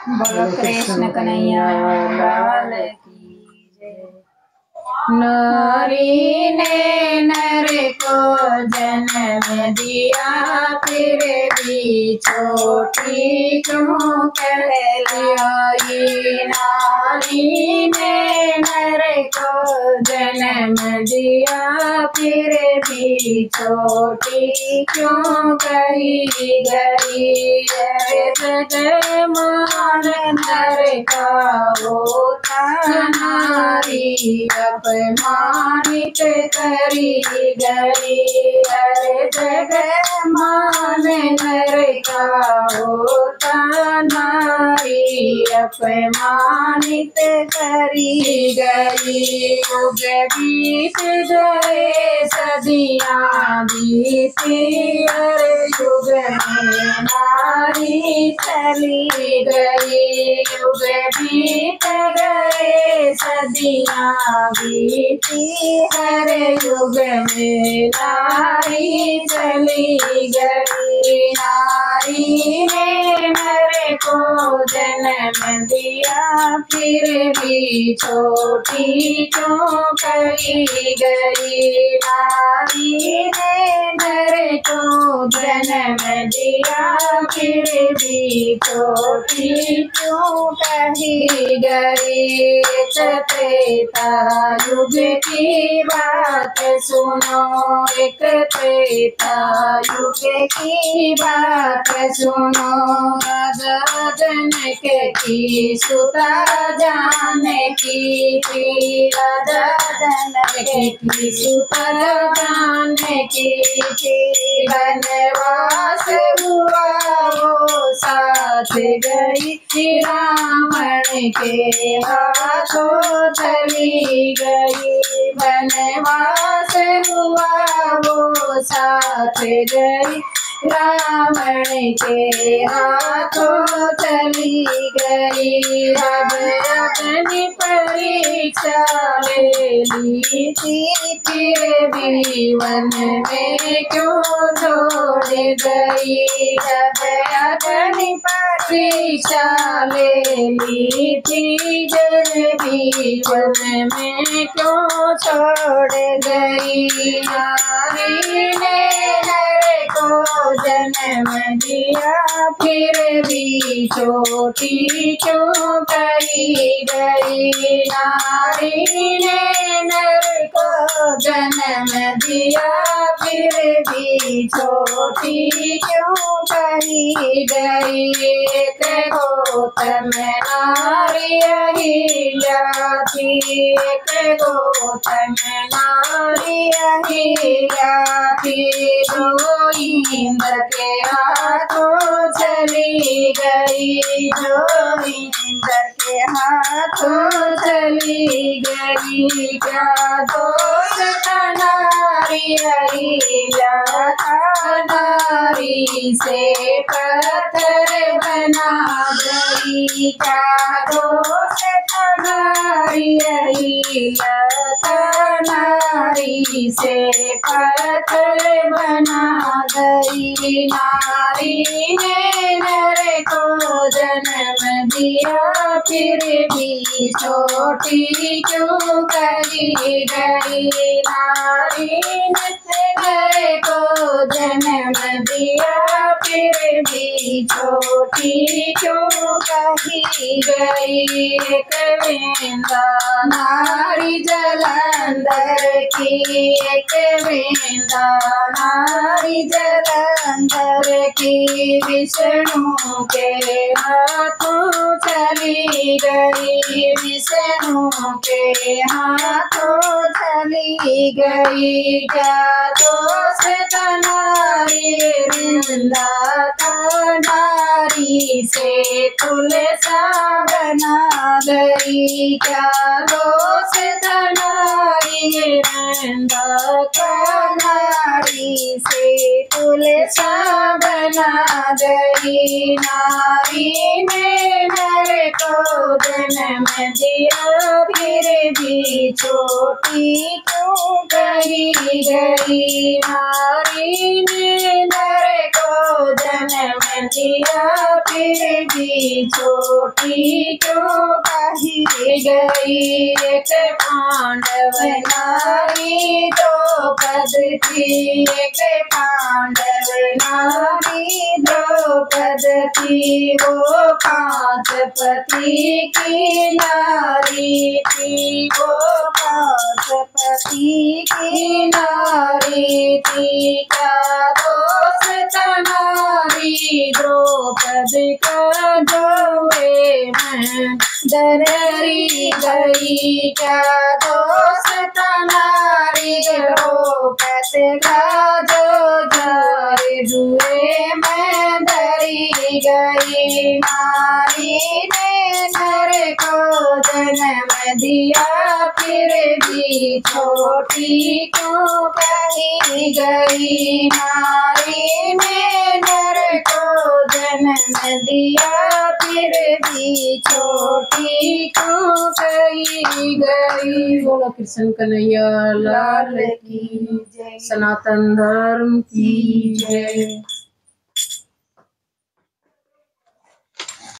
बोलो कृष्ण कन्हैया लाल की जय। नारी ने नर को जन्म दिया, फिर भी छोटी क्यों कहलाई। नारी ने नर को जन्म दिया, फिर भी छोटी क्यों कही गई। जगमान नर का होता नारी, अपमानित करी गई। अरे जगमान नर का होता नारी, अपमानित करी गई। युग बीत गए सदियाँ बीती, अरे युग में नारी चली गई। युग बीत गए सदियाँ बीती, हर युग में नारी चली गई। नारी ने नर को जन्म दिया, फिर भी छोटी क्यों कही गई। नारी ने नर को जन्म दिया, फिर भी छोटी क्यों कही गई। त्रेता युग की बात सुनो, एक त्रेता युग की बात सुनो। राजा जनक की सुता जानकी थी, राजा जनक की सुता जानकी थी। वनवास हुआ वो साथ गई, रावण के हाथों चली गई। वनवास हुआ वो साथ गई, रावण के हाथों चली गई। अब अपनी परीक्षा ले ली थी, फिर भी वन में क्यों छोड़ गई। अब अपनी परीक्षा ले ली थी, फिर भी वन में क्यों छोड़ गई। नारी ने नर को जन्म दिया, फिर भी छोटी क्यों कही गई। नारी ने नर को जन्म दिया, फिर भी छोटी क्यों कही गई। एक गौतम नारी अहिल्या थी, एक गौतम नारी अहिल्या थी। जो इंद्र के हाथों चली गई, जो इंद्र के हाथों चली गई। क्या दोष था नारी अहिल्या का, नारी से पत्थर बना गई। क्या दोष था नारी अहिल्या का, नारी से पत्थर बना गई। नारी ने नर को जन्म दिया, फिर भी छोटी क्यों कही गई। नारी ने नर को जन्म दिया, फिर भी छोटी क्यों कही गई। एक वेंदा नारी जलंधर की, एक वेंदा नारी जलंधर की। विष्णु के हाथों चली गई, विष्णु के हाथों चली गई। क्या दोष था नारी वृंदा का, नारी से तुलसा बना गई। क्या दोष था नारी वृंदा का, नारी से तुलसा बना गई। नारी ने नर को जन्म दिया, फिर भी छोटी क्यों कही गई। नारी ने नर को जन्म जन्म दिया फिर भी छोटी क्यों कही गई। एक पांडव नारी द्रौपदी थी, एक पांडव नारी द्रौपदी थी। वो 5 पति की नारी थी, वो 5 पति की नारी थी। क्या दोष था नारी द्रौपदी का जो मैं डरी गई। क्या दोष था नारी द्रौपदी का जो जुए मैं डरी गई। नारी ने नर को जन्म दिया फिर भी छोटी क्यों कही गई। नारी ने नर को जन्म दिया फिर भी छोटी क्यों कही गई। बोलो कृष्ण कन्हैया लाल की जय, सनातन धर्म की जय।